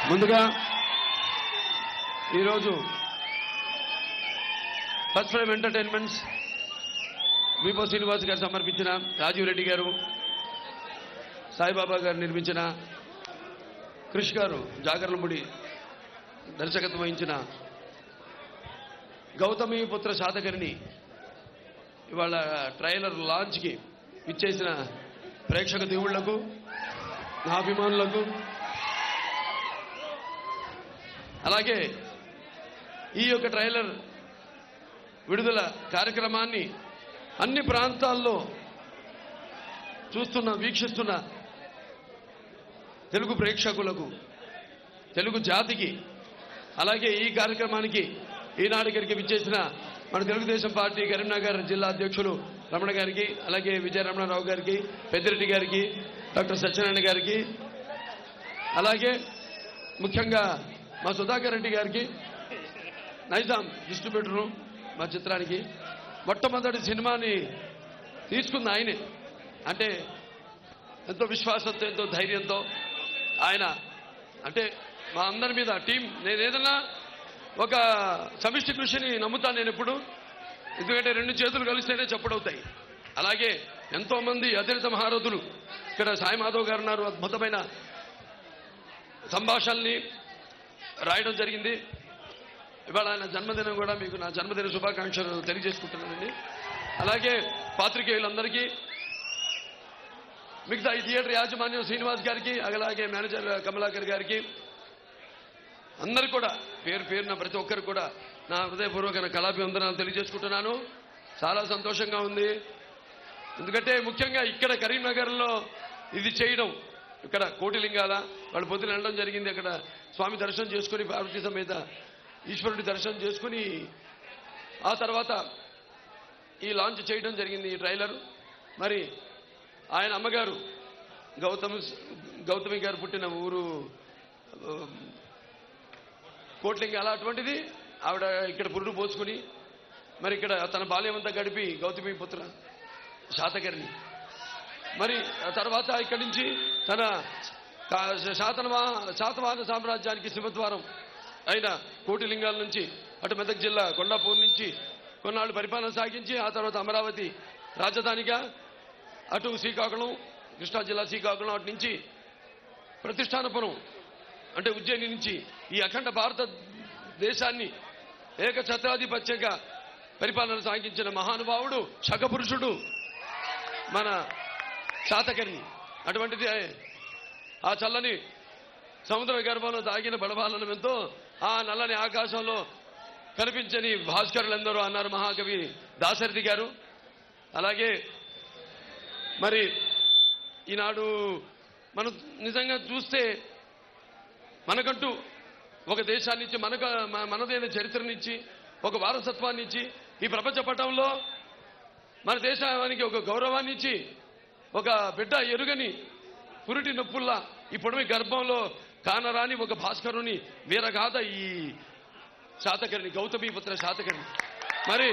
ముందుగా ఈరోజు first frame entertainments విపో Srinivas గారు సమర్పించిన, రాజీవ్ రెడ్డి గారు, సాయిబాబా గారు నిర్మించిన, క్రిష్ గారు జాగర్లముడి దర్శకత్వం వహించిన గౌతమి పుత్ర శాతకర్ణి ఇవాళ ట్రైలర్ లాంచ్కి ఇచ్చేసిన ప్రేక్షక దేవుళ్లకు, నా అభిమానులకు, అలాగే ఈ యొక్క ట్రైలర్ విడుదల కార్యక్రమాన్ని అన్ని ప్రాంతాల్లో చూస్తున్న, వీక్షిస్తున్న తెలుగు ప్రేక్షకులకు, తెలుగు జాతికి, అలాగే ఈ కార్యక్రమానికి ఈనాడు ఇక్కడికి విచ్చేసిన మన తెలుగుదేశం పార్టీ కరీంనగర్ జిల్లా అధ్యక్షులు రమణ గారికి, అలాగే విజయరమణారావు గారికి, పెద్దిరెడ్డి గారికి, డాక్టర్ సత్యనారాయణ గారికి, అలాగే ముఖ్యంగా మా సుధాకర్ రెడ్డి గారికి, నైజాం డిస్ట్రిబ్యూటరు మా చిత్రానికి మొట్టమొదటి సినిమాని తీసుకుంది ఆయనే. అంటే ఎంతో విశ్వాసంతో, ఎంతో ధైర్యంతో ఆయన, అంటే మా అందరి మీద టీం, నేను ఏదన్నా ఒక సమిష్టి కృషిని నమ్ముతాను నేను ఎప్పుడు. ఎందుకంటే రెండు చేతులు కలిస్తేనే చప్పుడవుతాయి. అలాగే ఎంతోమంది అతిరిత మహారథులు, ఇక్కడ సాయి మాధవ్ గారు ఉన్నారు, అద్భుతమైన సంభాషణల్ని రాయడం జరిగింది. ఇవాళ ఆయన జన్మదినం కూడా మీకు నా జన్మదిన శుభాకాంక్షలు తెలియజేసుకుంటున్నానండి. అలాగే పాత్రికేయులందరికీ, మిగతా ఈ థియేటర్ యాజమాన్యం శ్రీనివాస్ గారికి, అలాగే మేనేజర్ కమలాకర్ గారికి, అందరు కూడా పేరు పేరున ప్రతి ఒక్కరు కూడా నా హృదయపూర్వక కళాభివందనాలు తెలియజేసుకుంటున్నాను. చాలా సంతోషంగా ఉంది. ఎందుకంటే ముఖ్యంగా ఇక్కడ కరీంనగర్లో ఇది చేయడం, ఇక్కడ కోటిలింగాల వాళ్ళు పొద్దున వెళ్ళడం జరిగింది. అక్కడ స్వామి దర్శనం చేసుకుని, పార్వతీ సమేత ఈశ్వరుడి దర్శనం చేసుకుని ఆ తర్వాత ఈ లాంచ్ చేయడం జరిగింది ఈ ట్రైలర్. మరి ఆయన అమ్మగారు గౌతమి గారు పుట్టిన ఊరు కోట్లింగాల, అటువంటిది ఆవిడ ఇక్కడ పురుడు పోసుకుని మరి ఇక్కడ తన బాల్యమంతా గడిపి గౌతమి పుత్ర శాతకర్ణి, మరి ఆ తర్వాత ఇక్కడి నుంచి తన శాతవాహన సామ్రాజ్యానికి సింహద్వారం అయిన కోటిలింగాల నుంచి అటు మెదక్ జిల్లా కొండాపూర్ నుంచి కొన్నాళ్ళు పరిపాలన సాగించి ఆ తర్వాత అమరావతి రాజధానిగా, అటు శ్రీకాకుళం, కృష్ణా జిల్లా శ్రీకాకుళం, అటు నుంచి ప్రతిష్టానపురం అంటే ఉజ్జయిని నుంచి ఈ అఖండ భారతదేశాన్ని ఏకఛత్రాధిపత్యంగా పరిపాలన సాగించిన మహానుభావుడు, శకపురుషుడు మన శాతకర్ణి. అటువంటిది ఆ చల్లని సముద్ర గర్భంలో దాగిన బడబాలను ఎంతో ఆ నల్లని ఆకాశంలో కనిపించని భాస్కరులందరూ అన్నారు మహాకవి దాశరథి గారు. అలాగే మరి ఈనాడు మనం నిజంగా చూస్తే మనకంటూ ఒక దేశాన్నిచ్చి, మనదైన చరిత్రనిచ్చి, ఒక వారసత్వాన్ని ఇచ్చి, ఈ ప్రపంచ పటంలో మన దేశానికి ఒక గౌరవాన్ని ఇచ్చి, ఒక బిడ్డ ఎరుగని పురిటి నొప్పుల్లా ఈ పొడవి గర్భంలో కానరాని ఒక భాస్కరుని వీరగాథ ఈ శాతకర్ణి, గౌతమి పుత్ర శాతకర్ణి. మరి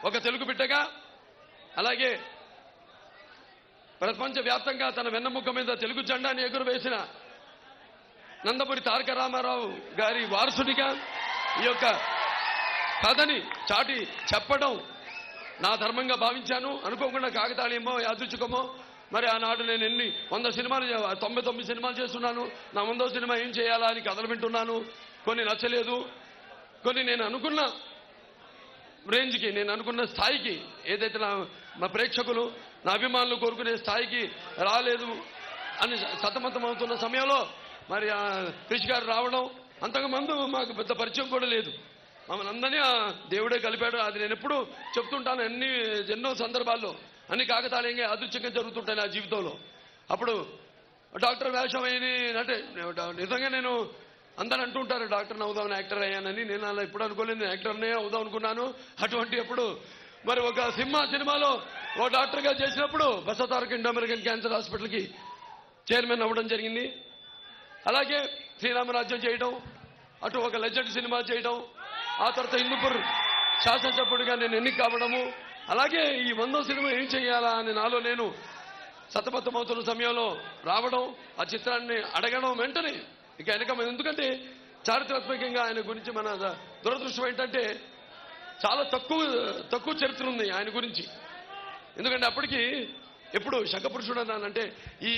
ఒక తెలుగు బిడ్డగా, అలాగే ప్రపంచవ్యాప్తంగా తన వెన్నముక్క మీద తెలుగు జెండాని ఎగురవేసిన నందమూరి తారక రామారావు గారి వారసుడిగా ఈ యొక్క కథని చాటి చెప్పడం నా ధర్మంగా భావించాను. అనుకోకుండా కాకతాళీయమో యాదృచ్ఛికమో మరి ఆనాడు నేను 99 సినిమాలు చేస్తున్నాను. నా 100వ సినిమా ఏం చేయాలా అని కథలు వింటున్నాను. కొన్ని నచ్చలేదు, కొన్ని నేను అనుకున్న రేంజ్కి, నేను అనుకున్న స్థాయికి, ఏదైతే నా ప్రేక్షకులు, నా అభిమానులు కోరుకునే స్థాయికి రాలేదు అని సతమతమవుతున్న సమయంలో మరి క్రిష్ గారు రావడం, అంతకుముందు మాకు పెద్ద పరిచయం కూడా లేదు. మమ్మల్ని అందరినీ దేవుడే కలిపాడు. అది నేను ఎప్పుడు చెప్తుంటాను, ఎన్నో సందర్భాల్లో. అన్ని కాకతాళీయంగా అదృశ్యంగా జరుగుతుంటాయి నా జీవితంలో. అప్పుడు డాక్టర్ వేషం అయ్యి అంటే నిజంగా నేను అందరూ అంటుంటారు డాక్టర్ని అవుదామని, యాక్టర్ అయ్యానని. నేను అలా ఎప్పుడు అనుకోలేదు, యాక్టర్నే అవుదాం అనుకున్నాను. అటువంటి ఎప్పుడు మరి ఒక సినిమాలో ఓ డాక్టర్గా చేసినప్పుడు బసతారక ఇండో అమెరికన్ క్యాన్సర్ హాస్పిటల్కి చైర్మన్ అవ్వడం జరిగింది. అలాగే శ్రీరామరాజ్యం చేయడం, అటు ఒక లెజెండ్ సినిమా చేయడం, ఆ తర్వాత హిందూపూర్ శాసనసభ్యుడిగా నేను ఎన్నిక కావడము, అలాగే ఈ 100వ సినిమా ఏం చేయాలా అని నాలో నేను సతమతమవుతున్న సమయంలో రావడం, ఆ చిత్రాన్ని అడగడం వెంటనే ఇక వెనక. ఎందుకంటే చారిత్రాత్మకంగా ఆయన గురించి మన దురదృష్టం ఏంటంటే చాలా తక్కువ చరిత్ర ఉంది ఆయన గురించి. ఎందుకంటే అప్పటికి ఎప్పుడు శంఖపురుషుడు అన్నానంటే ఈ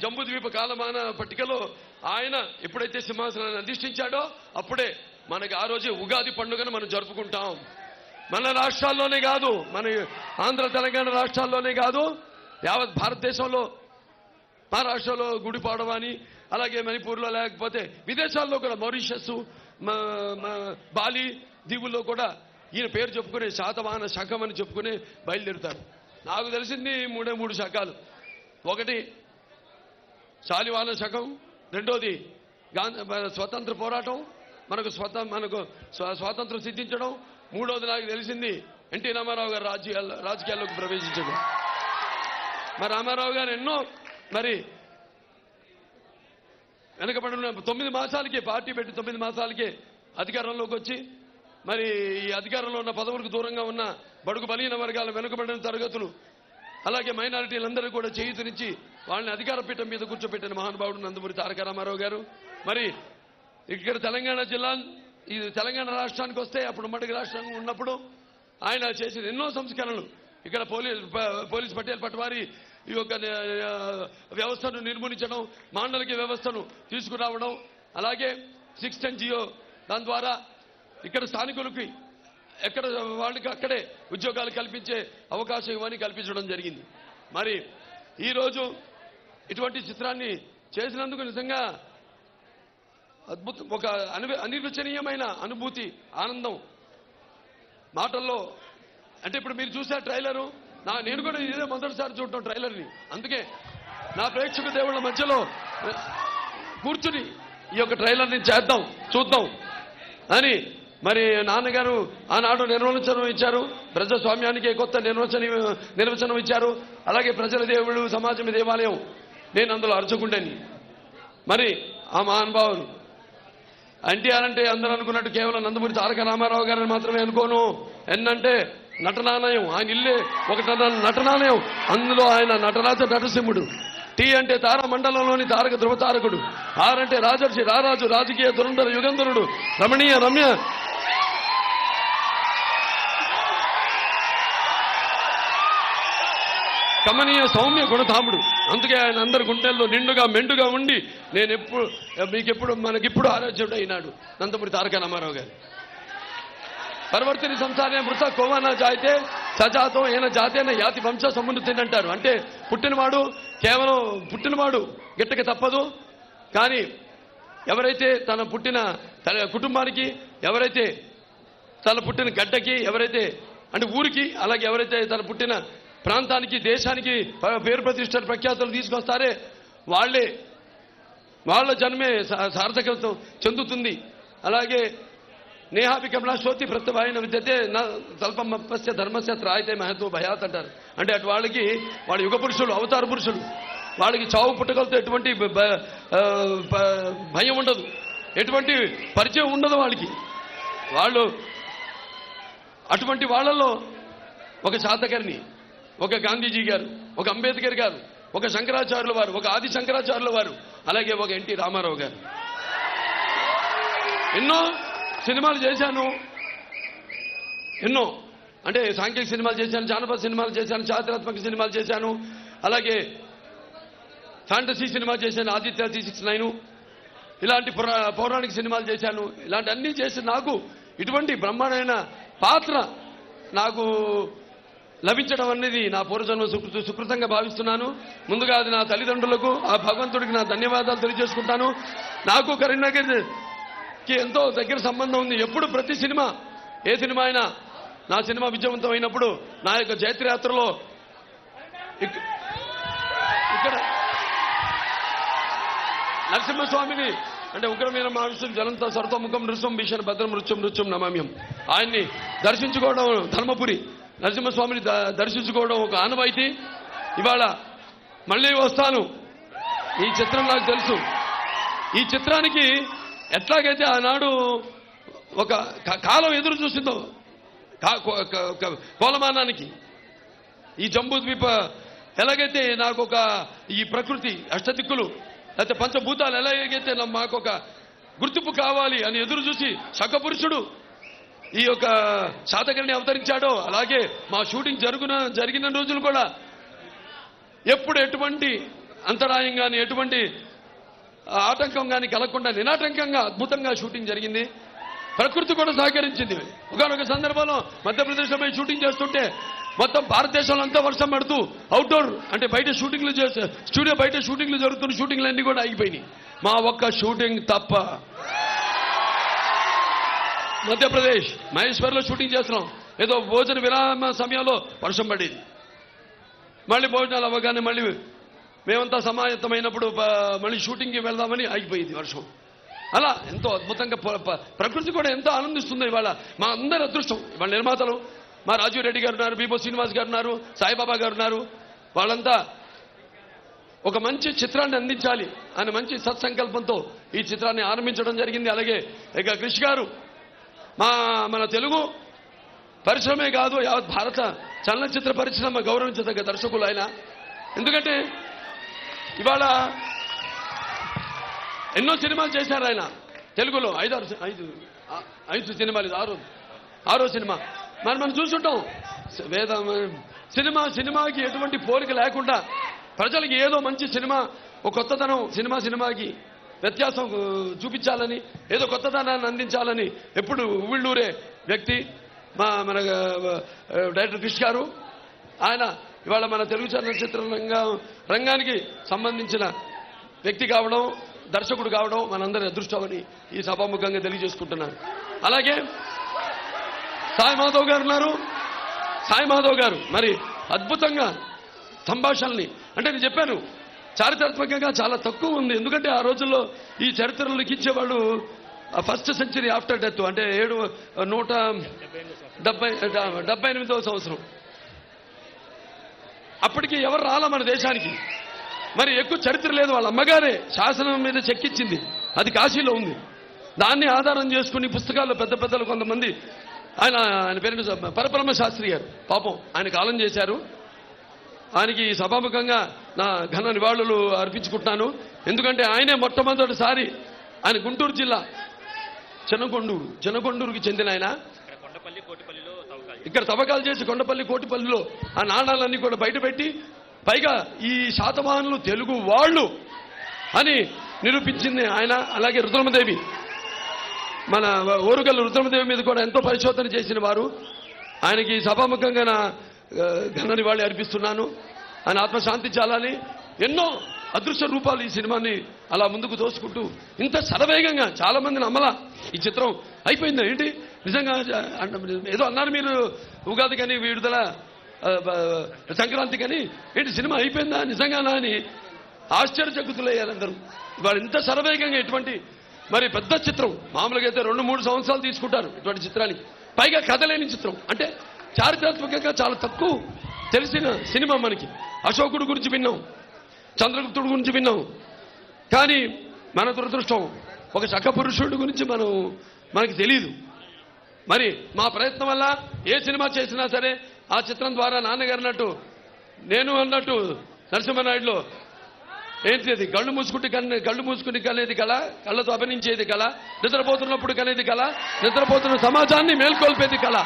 జంబూద్వీప కాలమాన పట్టికలో ఆయన ఎప్పుడైతే సింహాసనాన్ని అధిష్ఠించాడో అప్పుడే మనకి ఆ రోజు ఉగాది పండుగను మనం జరుపుకుంటాం. మన రాష్ట్రాల్లోనే కాదు, మన ఆంధ్ర తెలంగాణ రాష్ట్రాల్లోనే కాదు, యావత్ భారతదేశంలో మహారాష్ట్రలో గుడిపాడవ అని, అలాగే మణిపూర్లో, లేకపోతే విదేశాల్లో కూడా మారిషస్, బాలి దీవుల్లో కూడా ఈయన పేరు చెప్పుకునే శాతవాహన శకం అని చెప్పుకుని బయలుదేరుతారు. నాకు తెలిసింది మూడు శకాలు. ఒకటి శాలివాహన శకం, రెండోది స్వతంత్ర పోరాటం, మనకు స్వాతంత్రం సిద్ధించడం, మూడోది నాకు తెలిసింది ఎన్టీ రామారావు గారు రాజకీయాల్లోకి ప్రవేశించడం. మరి రామారావు గారు ఎన్నో మరి వెనకబడిన 9 మాసాలకే పార్టీ పెట్టి 9 మాసాలకే అధికారంలోకి వచ్చి మరి ఈ అధికారంలో ఉన్న పదవులకు దూరంగా ఉన్న బడుగు బలహీన వర్గాల వెనుకబడిన తరగతులు అలాగే మైనారిటీలందరూ కూడా చేయూతనిచ్చి వాళ్ళని అధికార పీఠం మీద కూర్చోబెట్టిన మహానుభావుడు నందమూరి తారక రామారావు గారు. మరి ఇక్కడ తెలంగాణ జిల్లా, ఈ తెలంగాణ రాష్ట్రానికి వస్తే అప్పుడు ఉమ్మడి రాష్ట్రంగా ఉన్నప్పుడు ఆయన చేసిన ఎన్నో సంస్కరణలు. ఇక్కడ పోలీస్ పటేల్ పట్వారీ ఈ యొక్క వ్యవస్థను నిర్మూలించడం, మాండలిక వ్యవస్థను తీసుకురావడం, అలాగే 610 జియో దాని ద్వారా ఇక్కడ స్థానికులకి ఎక్కడ వాళ్ళకి అక్కడే ఉద్యోగాలు కల్పించే అవకాశం ఇవన్నీ కల్పించడం జరిగింది. మరి ఈరోజు ఇటువంటి చిత్రాన్ని చేసినందుకు నిజంగా అద్భుతం, ఒక అనిర్వచనీయమైన అనుభూతి, ఆనందం మాటల్లో. అంటే ఇప్పుడు మీరు చూసే ట్రైలరు, నేను కూడా ఇదే మొదటిసారి చూడటం ట్రైలర్ని. అందుకే నా ప్రేక్షక దేవుళ్ళ మధ్యలో కూర్చుని ఈ యొక్క ట్రైలర్ని చూద్దాం అని మరి నాన్నగారు ఆనాడు నిర్వచనం ఇచ్చారు. ప్రజాస్వామ్యానికి కొత్త నిర్వచనం ఇచ్చారు. అలాగే ప్రజల దేవుడు, సమాజం దేవాలయం, నేను అందులో అర్చకుండని. మరి ఆ మహానుభావులు ఎన్టీఆర్ అంటే అందరూ అనుకున్నట్టు కేవలం నందమూరి తారక రామారావు గారిని మాత్రమే అనుకోను. ఎన్నంటే నటనాలయం, ఆయన ఇల్లే ఒక నటనాలయం. అందులో ఆయన నటరాజ నరసింహుడు. టీ అంటే తార మండలంలోని తారక ధ్రువతారకుడు. ఆర్ అంటే రాజర్షి, రారాజు, రాజకీయ దురంధర యుగంధరుడు, రమణీయ రమ్య కమనీయ సౌమ్య గుణధాముడు. అందుకే ఆయన అందరి గుండెల్లో నిండుగా మెండుగా ఉండి మనకిప్పుడు ఆరాధ్యుడు అయినాడు నందమూరి తారక రామారావు గారు. పరివర్తిని సంసారే మృత కోవన జాయితే సజాతం ఏన జాతేన యాతి వంశ సమున్నతి అంటారు. అంటే కేవలం పుట్టినవాడు గిట్టక తప్పదు. కానీ ఎవరైతే తన కుటుంబానికి, ఎవరైతే తన పుట్టిన గడ్డకి, ఎవరైతే అంటే ఊరికి, అలాగే ఎవరైతే తన పుట్టిన ప్రాంతానికి, దేశానికి పేరు ప్రతిష్టలు ప్రఖ్యాతులు తీసుకొస్తారే వాళ్ళ జన్మే సార్థకత చెందుతుంది. అలాగే నేహాభికమలా శోతి ప్రత్యవాయన విద్యతే స్వల్పమస్య ధర్మస్య త్రాయితే మహత్వ భయాత్ అంటారు. అంటే అటు వాళ్ళ యుగ పురుషులు, అవతార పురుషులు, వాళ్ళకి చావు పుట్టగలతో ఎటువంటి భయం ఉండదు, ఎటువంటి పరిచయం ఉండదు వాళ్ళకి. వాళ్ళు అటువంటి వాళ్ళల్లో ఒక శాతకర్ణి, ఒక గాంధీజీ గారు, ఒక అంబేద్కర్ గారు, ఒక శంకరాచార్యుల వారు, ఒక ఆది శంకరాచార్యుల వారు, అలాగే ఒక ఎన్టీ రామారావు గారు. ఎన్నో సినిమాలు చేశాను, ఎన్నో అంటే సాంఘిక సినిమాలు చేశాను, జానపద సినిమాలు చేశాను, చారిత్రాత్మక సినిమాలు చేశాను, అలాగే ఫ్యాంటసీ సినిమా చేశాను, ఆదిత్య 369, ఇలాంటి పౌరాణిక సినిమాలు చేశాను. ఇలాంటి అన్నీ చేసి నాకు ఇటువంటి బ్రహ్మాండమైన పాత్ర నాకు లభించడం అనేది నా పూర్వజన్మ సుకృతంగా భావిస్తున్నాను. ముందుగా అది నా తల్లిదండ్రులకు, ఆ భగవంతుడికి నా ధన్యవాదాలు తెలియజేసుకుంటాను. నాకు కరీంనగర్కి ఎంతో దగ్గర సంబంధం ఉంది. ఎప్పుడు ప్రతి సినిమా, ఏ సినిమా అయినా, నా సినిమా విజయవంతం అయినప్పుడు నా యొక్క జైత్రయాత్రలో ఇక్కడ నరసింహస్వామిని, అంటే ఉగ్రమైన మహర్షులు జలంతో సర్వతోముఖం నృత్యం భీషణ భద్రం నృత్యం నమామ్యం, ఆయన్ని దర్శించుకోవడం, ధర్మపురి నరసింహస్వామిని దర్శించుకోవడం ఒక ఆనవాయితీ. ఇవాళ మళ్ళీ వస్తాను. ఈ చిత్రం నాకు తెలుసు. ఈ చిత్రానికి ఎట్లాగైతే ఆనాడు ఒక కాలం ఎదురు చూసిందో కోలమానానికి, ఈ జంబూద్వీప ఎలాగైతే నాకు ఒక ఈ ప్రకృతి అష్టదిక్కులు లేకపోతే పంచభూతాలు ఎలాగైతే మాకు ఒక గుర్తింపు కావాలి అని ఎదురు చూసి శకపురుషుడు ఈ యొక్క శాతకర్ణి అవతరించాడో అలాగే మా షూటింగ్ జరిగిన రోజులు కూడా ఎప్పుడు ఎటువంటి అంతరాయం కానీ ఎటువంటి ఆటంకం కానీ కలగకుండా నిరాటంకంగా అద్భుతంగా షూటింగ్ జరిగింది. ప్రకృతి కూడా సహకరించింది. ఒకనొక సందర్భంలో మధ్యప్రదేశ్లో పోయి షూటింగ్ చేస్తుంటే మొత్తం భారతదేశంలో అంతా వర్షం పడుతూ అవుట్డోర్ అంటే బయట షూటింగ్లు చేస్తే స్టూడియో బయట షూటింగ్లు జరుగుతున్న షూటింగ్లు అన్నీ కూడా ఆగిపోయినాయి. మా ఒక్క షూటింగ్ తప్ప మధ్యప్రదేశ్ మహేశ్వర్లో షూటింగ్ చేస్తున్నాం. ఏదో భోజన విరామ సమయంలో వర్షం పడేది. మళ్ళీ భోజనాలు అవ్వగానే మళ్ళీ మేమంతా సమాయత్తమైనప్పుడు మళ్ళీ షూటింగ్కి వెళ్దామని ఆగిపోయింది వర్షం. అలా ఎంతో అద్భుతంగా ప్రకృతి కూడా ఎంతో ఆనందిస్తుంది. ఇవాళ మా అందరి అదృష్టం. ఇవాళ నిర్మాతలు మా రాజీవ్ రెడ్డి గారు ఉన్నారు, బీబో శ్రీనివాస్ గారు ఉన్నారు, సాయిబాబా గారు ఉన్నారు. వాళ్ళంతా ఒక మంచి చిత్రాన్ని అందించాలి అని మంచి సత్సంకల్పంతో ఈ చిత్రాన్ని ఆరంభించడం జరిగింది. అలాగే ఇక కృషి గారు మన తెలుగు పరిశ్రమే కాదు యావత్ భారత చలనచిత్ర పరిశ్రమ గౌరవించదగ్గ దర్శకులు ఆయన. ఎందుకంటే ఇవాళ ఎన్నో సినిమాలు చేశారు ఆయన తెలుగులో. ఐదు సినిమాలు, ఆరో సినిమా మనం చూసుంటాం. సినిమాకి ఎటువంటి పోలిక లేకుండా ప్రజలకి ఏదో మంచి సినిమా, ఒక కొత్తదనం సినిమాకి వ్యత్యాసం చూపించాలని, ఏదో కొత్తదనాన్ని అందించాలని ఎప్పుడు ఉవ్విళ్ళూరే వ్యక్తి మన డైరెక్టర్ కృషి గారు. ఆయన ఇవాళ మన తెలుగు చలనచిత్ర రంగానికి సంబంధించిన వ్యక్తి కావడం, దర్శకుడు కావడం మనందరి అదృష్టమని ఈ సభాముఖంగా తెలియజేసుకుంటున్నాను. అలాగే సాయి మాధవ్ గారు ఉన్నారు. సాయి మాధవ్ గారు మరి అద్భుతంగా సంభాషణల్ని అంటే నేను చెప్పాను చారిత్రాత్మకంగా చాలా తక్కువ ఉంది. ఎందుకంటే ఆ రోజుల్లో ఈ చరిత్రలు లిఖించేవాళ్ళు ఫస్ట్ సెంచరీ ఆఫ్టర్ డెత్ అంటే 178వ సంవత్సరం. అప్పటికి ఎవరు రాలా మన దేశానికి. మరి ఎక్కువ చరిత్ర లేదు. వాళ్ళ అమ్మగారే శాసనం మీద చెక్కిచ్చింది, అది కాశీలో ఉంది. దాన్ని ఆధారం చేసుకుని పుస్తకాల్లో పెద్దలు కొంతమంది ఆయన పేరు పరబ్రహ్మ శాస్త్రి గారు పాపం ఆయన కాలం చేశారు. ఆయనకి సభాముఖంగా నా ఘన నివాళులు అర్పించుకుంటున్నాను. ఎందుకంటే ఆయనే మొట్టమొదటిసారి ఆయన గుంటూరు జిల్లా చెన్నకొండూరుకి చెందిన ఆయన ఇక్కడ తవ్వకాలు చేసి కొండపల్లి కోటిపల్లిలో ఆ నాణాలన్నీ కూడా బయటపెట్టి పైగా ఈ శాతవాహనులు తెలుగు వాళ్ళు అని నిరూపించింది ఆయన. అలాగే రుద్రమదేవి, మన ఓరుగల్లు రుద్రమదేవి మీద కూడా ఎంతో పరిశోధన చేసిన వారు. ఆయనకి సభాముఖంగా నా ఘన నివాళి అర్పిస్తున్నాను. ఆయన ఆత్మశాంతించాలని ఎన్నో అదృశ్య రూపాలు ఈ సినిమాని అలా ముందుకు తోసుకుంటూ ఇంత శరవేగంగా చాలా మందిని అమ్మలా ఈ చిత్రం అయిపోయిందా ఏంటి నిజంగా ఏదో అన్నారు మీరు ఉగాది కానీ విడుదల సంక్రాంతి కానీ ఏంటి సినిమా అయిపోయిందా నిజంగానా అని ఆశ్చర్యచకితులయ్యారు అందరూ. ఇవాళ ఇంత శరవేగంగా ఎటువంటి మరి పెద్ద చిత్రం మామూలుగా అయితే 2-3 సంవత్సరాలు తీసుకుంటారు ఇటువంటి చిత్రానికి. పైగా కథ లేని చిత్రం అంటే చారిత్రాత్మకంగా చాలా తక్కువ తెలిసిన సినిమా మనకి. అశోకుడు గురించి విన్నాం, చంద్రగుప్తుడు గురించి విన్నాం, కానీ మన దురదృష్టం ఒక శకపురుషుడి గురించి మనకి తెలియదు. మరి మా ప్రయత్నం వల్ల ఏ సినిమా చేసినా సరే ఆ చిత్రం ద్వారా నాన్నగారు అన్నట్టు నేను అన్నట్టు నరసింహనాయుడులో ఏంటి అది కళ్ళు మూసుకుని కనేది కళ, కళ్ళతో అభినయించేది కళ, నిద్రపోతున్నప్పుడు కనేది కళ, నిద్రపోతున్న సమాజాన్ని మేల్కొల్పేది కళ.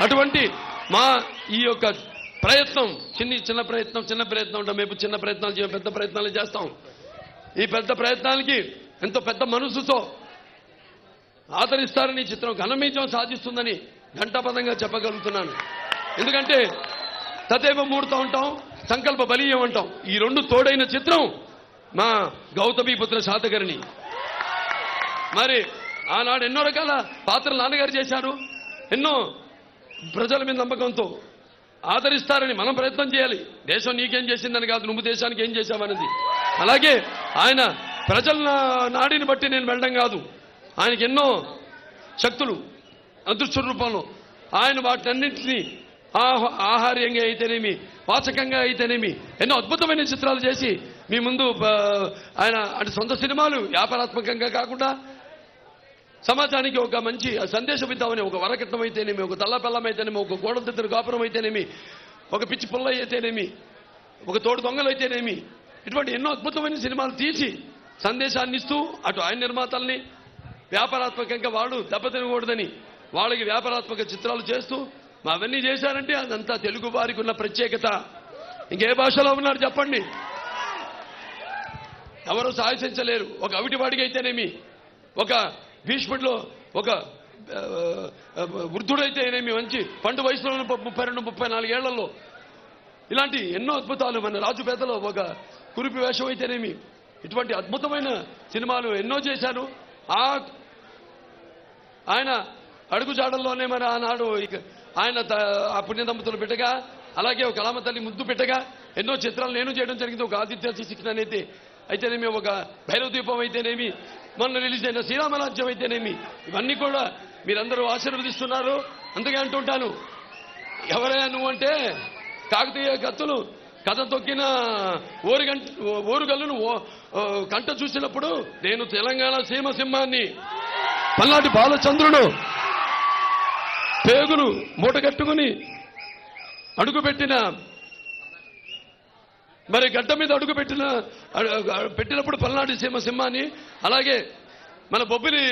అటువంటి మా ఈ యొక్క ప్రయత్నం చిన్న ప్రయత్నం ఉంటాం. మేము చిన్న ప్రయత్నాలు చేయం, పెద్ద ప్రయత్నాలు చేస్తాం. ఈ పెద్ద ప్రయత్నాలకి ఎంతో పెద్ద మనసుతో ఆదరిస్తారని చిత్రం ఘనమీజం సాధిస్తుందని ఘంటాపదంగా చెప్పగలుగుతున్నాను. ఎందుకంటే తదేవ మూడుతూ ఉంటాం, సంకల్ప బలీయం అంటాం. ఈ రెండు తోడైన చిత్రం మా గౌతమీపుత్ర శాతకర్ణి. మరి ఆనాడు ఎన్నో రకాల పాత్రలు నాన్నగారు చేశారు. ఎన్నో ప్రజల మీద నమ్మకంతో ఆదరిస్తారని మనం ప్రయత్నం చేయాలి. దేశం నీకేం చేసిందని కాదు, నువ్వు దేశానికి ఏం చేశావన్నది. అలాగే ఆయన ప్రజల నాడిని బట్టి నేను వెళ్ళడం కాదు, ఆయనకి ఎన్నో శక్తులు అదృశ్య రూపంలో ఆయన వాటన్నింటినీ ఆహార్యంగా అయితేనేమి, వాచకంగా అయితేనేమి ఎన్నో అద్భుతమైన చిత్రాలు చేసి మీ ముందు ఆయన అంటే సొంత సినిమాలు వ్యాపారాత్మకంగా కాకుండా సమాజానికి ఒక మంచి సందేశం ఇద్దామని ఒక వరకట్నం అయితేనేమి, ఒక తల్లపెల్లం అయితేనేమి, ఒక గోడదిద్దరు కాపురం అయితేనేమి, ఒక పిచ్చి పుల్ల అయితేనేమి, ఒక తోడు దొంగలు అయితేనేమి, ఇటువంటి ఎన్నో అద్భుతమైన సినిమాలు తీసి సందేశాన్ని ఇస్తూ అటు ఆయన నిర్మాతల్ని వ్యాపారాత్మకంగా వాళ్ళు దెబ్బతినకూడదని వాళ్ళకి వ్యాపారాత్మక చిత్రాలు చేస్తూ అవన్నీ చేశారంటే అదంతా తెలుగు వారికి ఉన్న ప్రత్యేకత. ఇంకే భాషలో ఉన్నారు చెప్పండి, ఎవరు సాహసించలేరు. ఒక అవిటివాడికి అయితేనేమి, ఒక భీష్ముడిలో ఒక వృద్ధుడైతేనేమి, మంచి పండు వయసులో 32-34 ఏళ్లలో ఇలాంటి ఎన్నో అద్భుతాలు. మన రాజుపేదలో ఒక కురిపి వేషం అయితేనేమి, ఇటువంటి అద్భుతమైన సినిమాలు ఎన్నో చేశారు. ఆయన అడుగుజాడల్లోనే మరి ఆనాడు ఆయన ఆ పుణ్య దంపతులు పెట్టగా, అలాగే ఒక కళామ తల్లి ముద్దు పెట్టగా ఎన్నో చిత్రాలు నేను చేయడం జరిగింది. ఒక ఆదిత్య శిక్షణ అనేది అయితేనేమి, ఒక భైరవ దీపం అయితేనేమి, మొన్న రిలీజ్ అయిన శ్రీరామరాజ్యం అయితేనేమి, ఇవన్నీ కూడా మీరందరూ ఆశీర్వదిస్తున్నారు. అందుకే అంటుంటాను, ఎవరైనా నువ్వంటే కాకతీయ కత్తులు కథ తొక్కిన ఓరుగల్లును కంట చూసినప్పుడు నేను తెలంగాణ సీమ సింహాన్ని, పల్నాటి బాలచంద్రుడు పేగులు మూటగట్టుకుని అడుగుపెట్టిన మరి గడ్డ మీద అడుగు పెట్టినప్పుడు పల్నాటి సీమ సింహాన్ని, అలాగే మన బొబ్బిలి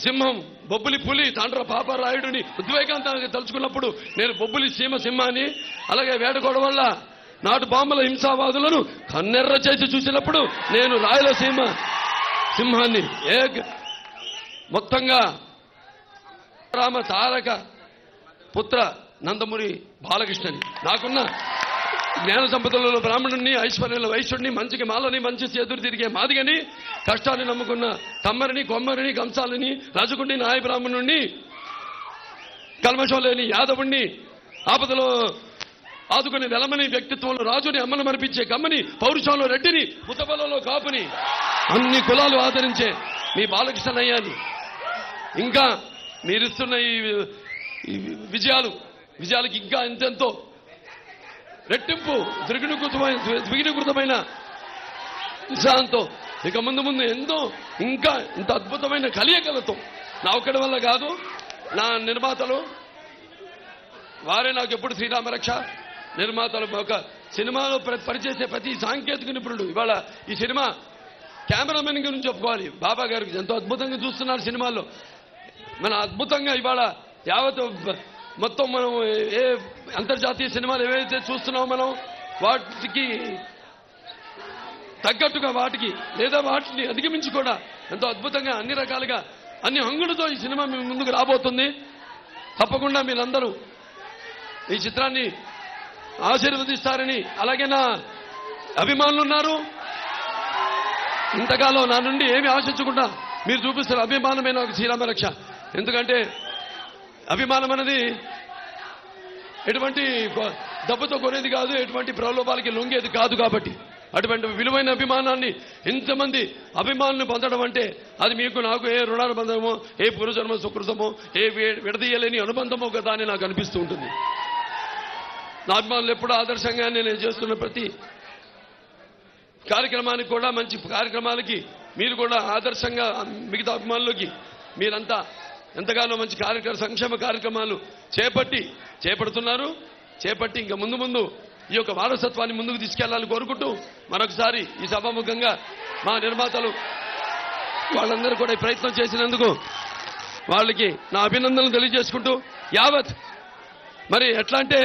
సింహం, బొబ్బిలి పులి తాండ్ర పాపరాయుడిని ఉద్వేగాంతానికి తలుచుకున్నప్పుడు నేను బొబ్బిలి సీమ సింహాన్ని, అలాగే వేటగొడ వల్ల నాటు బాంబుల హింసావాదులను కన్నెర్ర చేసి చూసినప్పుడు నేను రాయలసీమ సింహాన్ని. మొత్తంగా రామ తారక పుత్ర నందమూరి బాలకృష్ణని, నాకున్న జ్ఞాన సంపదలలో బ్రాహ్మణుణ్ణి, ఐశ్వర్యంలో వైశ్యుడిని, మంచికి మాలని, మంచి చేతులు తిరిగే మాదిగని, కష్టాన్ని నమ్ముకున్న కమ్మరిని, కొమ్మరిని, కంసాలని, రజకుడిని, నాయ బ్రాహ్మణుణ్ణి, కల్మషం లేని యాదవుణ్ణి, ఆపదలో ఆదుకుని వెలమని, వ్యక్తిత్వంలో రాజుని, అమ్మను మరిపించే కమ్మని, పౌరుషంలో రెడ్డిని, ముతబలలో కాపుని, అన్ని కులాలు ఆదరించే మీ బాలకృష్ణయ్యాని. ఇంకా మీరిస్తున్న ఈ విజయాలకి ఇంకా ఎంతెంతో రెట్టింపు ద్విగుణీకృతమైన ఉత్సాహంతో ఇక ముందు ఎంతో ఇంకా ఇంత అద్భుతమైన కలియకలతో, నా ఒక్కడి వల్ల కాదు, నా నిర్మాతలు వారే నాకు ఎప్పుడు శ్రీరామరక్ష. నిర్మాతలు ఒక సినిమాలో పనిచేసే ప్రతి సాంకేతిక నిపుణుడు. ఇవాళ ఈ సినిమా కెమెరామెన్ గురించి చెప్పుకోవాలి, బాబా గారికి ఎంతో అద్భుతంగా చూస్తున్నారు సినిమాల్లో. మన అద్భుతంగా ఇవాళ యావత్ మొత్తం మనం ఏ అంతర్జాతీయ సినిమాలు ఏవైతే చూస్తున్నామో మనం వాటికి తగ్గట్టుగా వాటికి లేదా వాటిని అధిగమించి కూడా ఎంతో అద్భుతంగా అన్ని రకాలుగా అన్ని హంగులతో ఈ సినిమా మీ ముందుకు రాబోతుంది. తప్పకుండా మీరందరూ ఈ చిత్రాన్ని ఆశీర్వదిస్తారని, అలాగే నా అభిమానులు ఉన్నారు, ఇంతకాలం నా నుండి ఏమి ఆశించకుండా మీరు చూపిస్తున్న అభిమానమే నాకు శ్రీరామరక్ష. ఎందుకంటే అభిమానం అనేది ఎటువంటి డబ్బుతో కొనేది కాదు, ఎటువంటి ప్రలోభాలకి లొంగేది కాదు. కాబట్టి అటువంటి విలువైన అభిమానాన్ని ఇంతమంది అభిమానులు పొందడం అంటే అది మీకు నాకు ఏ రుణానుబంధమో, ఏ పూర్వజన్మ సుకృతమో, ఏ విడదీయలేని అనుబంధమో కదా అని నాకు అనిపిస్తూ ఉంటుంది. నా అభిమానులు ఎప్పుడూ ఆదర్శంగా నేను చేస్తున్న ప్రతి కార్యక్రమానికి కూడా, మంచి కార్యక్రమాలకి మీరు కూడా ఆదర్శంగా మిగతా అభిమానులకి మీరంతా ఎంతగానో మంచి సంక్షేమ కార్యక్రమాలు చేపడుతున్నారు. చేపట్టి ఇంకా ముందు ఈ యొక్క వారసత్వాన్ని ముందుకు తీసుకెళ్లాలని కోరుకుంటూ మరొకసారి ఈ సభాముఖంగా మా నిర్మాతలు వాళ్ళందరూ కూడా ఈ ప్రయత్నం చేసినందుకు వాళ్ళకి నా అభినందనలు తెలియజేసుకుంటూ యావత్ మరి ఎట్లా అంటే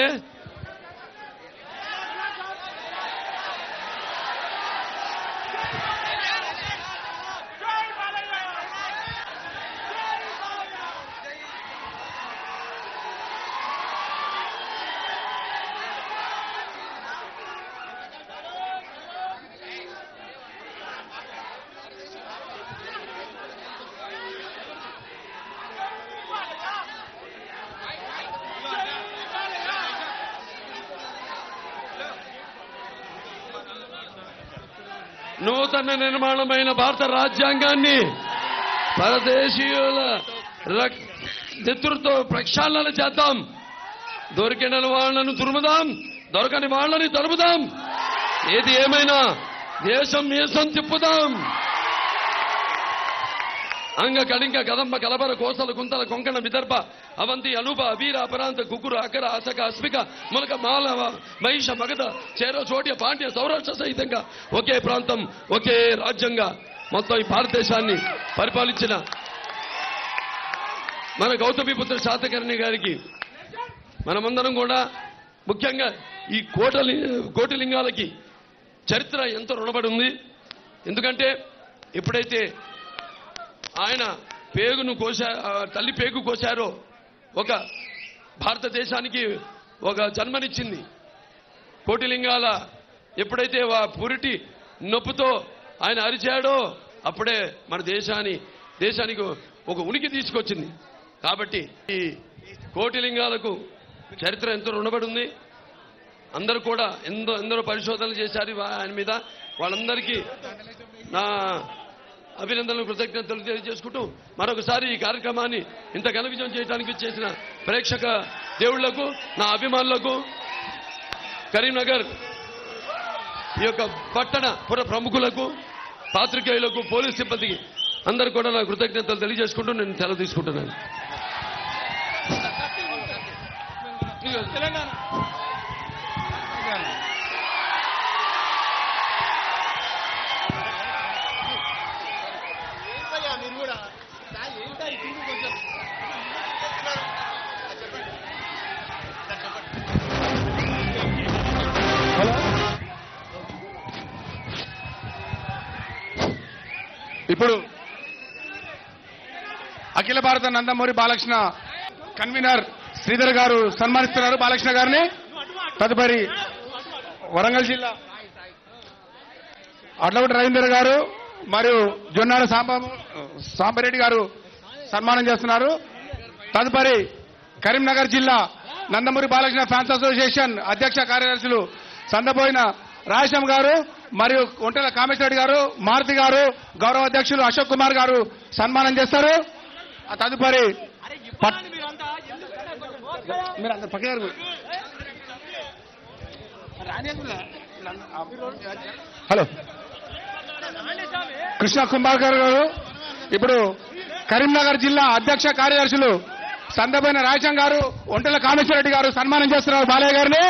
నూతన నిర్మాణమైన భారత రాజ్యాంగాన్ని పరదేశీయుల నెతృత్వ ప్రక్షాళన చేద్దాం. దొరికిన వాళ్ళను తురుముదాం, దొరకని వాళ్ళని తరుముదాం. ఏది ఏమైనా దేశం మీసం తిప్పుదాం. అంగ కళింగ కదంబ కలబర కోసల కుంతల కొంకణ విదర్భ అవంతి అనూప వీర అపరాంత కుకురు అకర అసక అస్మిక ములక మాలవ మహిష మగధ చేరో చోట్య పాండ్య సౌరాష్ట్ర సహితంగా ఒకే ప్రాంతం ఒకే రాజ్యంగా మొత్తం ఈ భారతదేశాన్ని పరిపాలించిన మన గౌతమిపుత్ర శాతకర్ణి గారికి మనమందరం కూడా ముఖ్యంగా ఈ కోటిలింగాలకి చరిత్ర ఎంతో రుణపడి ఉంది. ఎందుకంటే ఎప్పుడైతే ఆయన పేగును తల్లి పేగు కోశారో ఒక భారతదేశానికి ఒక జన్మనిచ్చింది. కోటిలింగాల ఎప్పుడైతే పురిటి నొప్పుతో ఆయన అరిచాడో అప్పుడే మన దేశానికి ఒక ఉనికి తీసుకొచ్చింది. కాబట్టి ఈ కోటిలింగాలకు చరిత్ర ఎంతో రుణపడి ఉంది. అందరూ కూడా ఎందరో పరిశోధనలు చేశారు ఆయన మీద. వాళ్ళందరికీ నా అభినందనలు కృతజ్ఞతలు తెలియజేసుకుంటూ మరొకసారి ఈ కార్యక్రమాన్ని ఇంత ఘన విజయం చేయడానికి చేసిన ప్రేక్షక దేవుళ్లకు, నా అభిమానులకు, కరీంనగర్ ఈ యొక్క పట్టణ పుర ప్రముఖులకు, పాత్రికేయులకు, పోలీస్ సిబ్బందికి అందరూ కూడా నా కృతజ్ఞతలు తెలియజేసుకుంటూ నేను సెలవు తీసుకుంటున్నాను. ఇప్పుడు అఖిల భారత నందమూరి బాలకృష్ణ కన్వీనర్ శ్రీధర్ గారు సన్మానిస్తున్నారు బాలకృష్ణ గారిని. తదుపరి వరంగల్ జిల్లా అడ్లవటి రవీందర్ గారు మరియు జొన్నాడ సాంబరెడ్డి గారు సన్మానం చేస్తున్నారు. తదుపరి కరీంనగర్ జిల్లా నందమూరి బాలకృష్ణ ఫ్యాన్స్ అసోసియేషన్ అధ్యక్ష కార్యదర్శులు సందబోయిన రాజశం గారు మరియు ఒంటెల కామేశ్వరరెడ్డి గారు, మారుతి గారు, గౌరవ అధ్యక్షులు అశోక్ కుమార్ గారు సన్మానం చేస్తారు. తదుపరి హలో కృష్ణ కుమార్ గారు ఇప్పుడు కరీంనగర్ జిల్లా అధ్యక్ష కార్యదర్శులు సందబోయిన రాజశం గారు, ఒంటెల కామేశ్వరరెడ్డి గారు సన్మానం చేస్తున్నారు బాలయ్య గారిని.